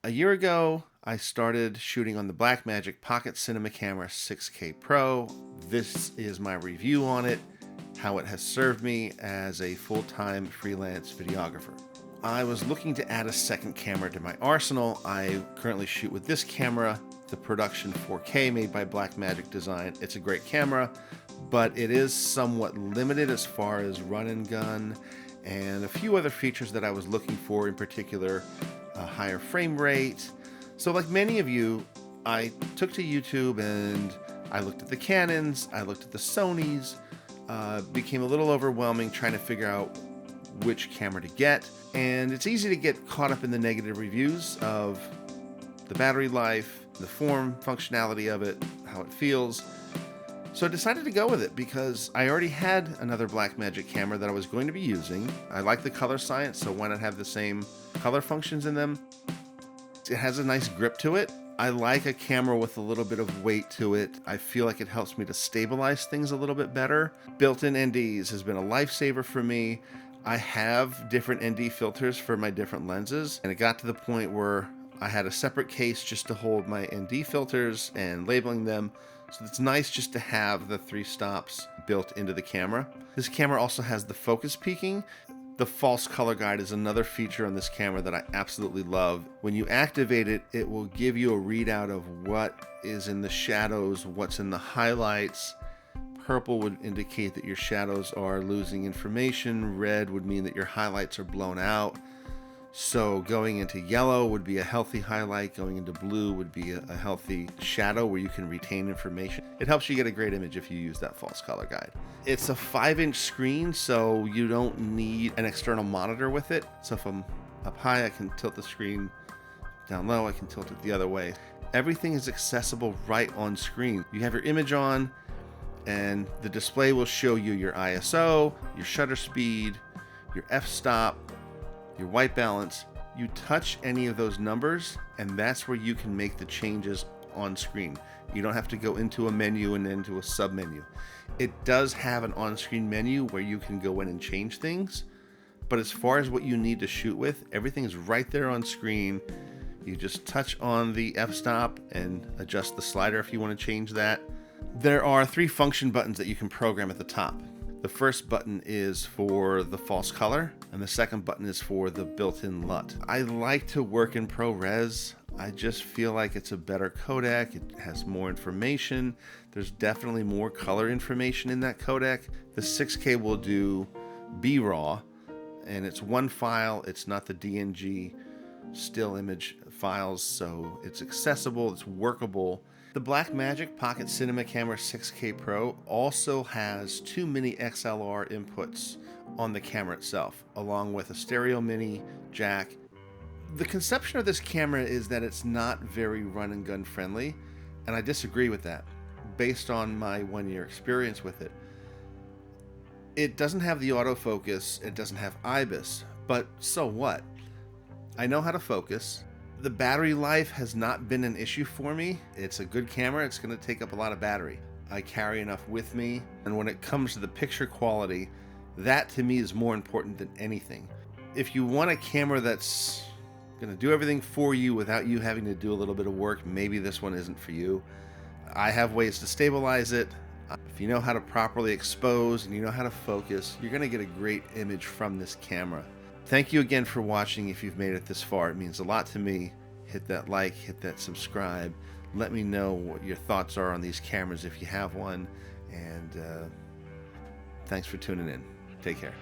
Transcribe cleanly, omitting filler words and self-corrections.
A year ago, I started shooting on the Blackmagic Pocket Cinema Camera 6K Pro. This is my review on it, how it has served me as a full-time freelance videographer. I was looking to add a second camera to my arsenal. I currently shoot with this camera, the Production 4K made by Blackmagic Design. It's a great camera, but it is somewhat limited as far as run and gun and a few other features that I was looking for, in particular a higher frame rate. So like many of you, I took to YouTube and I looked at the Canons, I looked at the Sonys, became a little overwhelming trying to figure out which camera to get. And it's easy to get caught up in the negative reviews of the battery life, the form, functionality of it, how it feels. So I decided to go with it because I already had another Blackmagic camera that I was going to be using. I like the color science, so why not have the same color functions in them? It has a nice grip to it. I like a camera with a little bit of weight to it. I feel like it helps me to stabilize things a little bit better. Built-in NDs has been a lifesaver for me. I have different ND filters for my different lenses, and it got to the point where I had a separate case just to hold my ND filters and labeling them. So it's nice just to have the 3 stops built into the camera. This camera also has the focus peaking. The false color guide is another feature on this camera that I absolutely love. When you activate it, it will give you a readout of what is in the shadows, what's in the highlights. Purple would indicate that your shadows are losing information. Red would mean that your highlights are blown out. So going into yellow would be a healthy highlight. Going into blue would be a healthy shadow where you can retain information. It helps you get a great image if you use that false color guide. It's a 5-inch screen, so you don't need an external monitor with it. So if I'm up high, I can tilt the screen. Down low, I can tilt it the other way. Everything is accessible right on screen. You have your image on, and the display will show you your ISO, your shutter speed, your f-stop, your white balance. You touch any of those numbers, and that's where you can make the changes on screen. You don't have to go into a menu and then to a sub menu. It does have an on-screen menu where you can go in and change things, but as far as what you need to shoot with, everything is right there on screen. You just touch on the f-stop and adjust the slider if you want to change that. There are 3 function buttons that you can program at the top. The first button is for the false color, and the second button is for the built-in LUT. I like to work in ProRes. I just feel like it's a better codec. It has more information. There's definitely more color information in that codec. The 6K will do BRAW, and it's one file. It's not the DNG still image files, so it's accessible, it's workable. The Blackmagic Pocket Cinema Camera 6K Pro also has 2 mini XLR inputs on the camera itself, along with a stereo mini jack. The conception of this camera is that it's not very run and gun friendly, and I disagree with that based on my 1-year experience with it. It doesn't have the autofocus, it doesn't have IBIS, but so what? I know how to focus. The battery life has not been an issue for me. It's a good camera. It's going to take up a lot of battery. I carry enough with me. And when it comes to the picture quality, that to me is more important than anything. If you want a camera that's going to do everything for you without you having to do a little bit of work, maybe this one isn't for you. I have ways to stabilize it. If you know how to properly expose and you know how to focus, you're going to get a great image from this camera. Thank you again for watching. If you've made it this far, it means a lot to me. Hit that like, hit that subscribe. Let me know what your thoughts are on these cameras if you have one. And thanks for tuning in. Take care.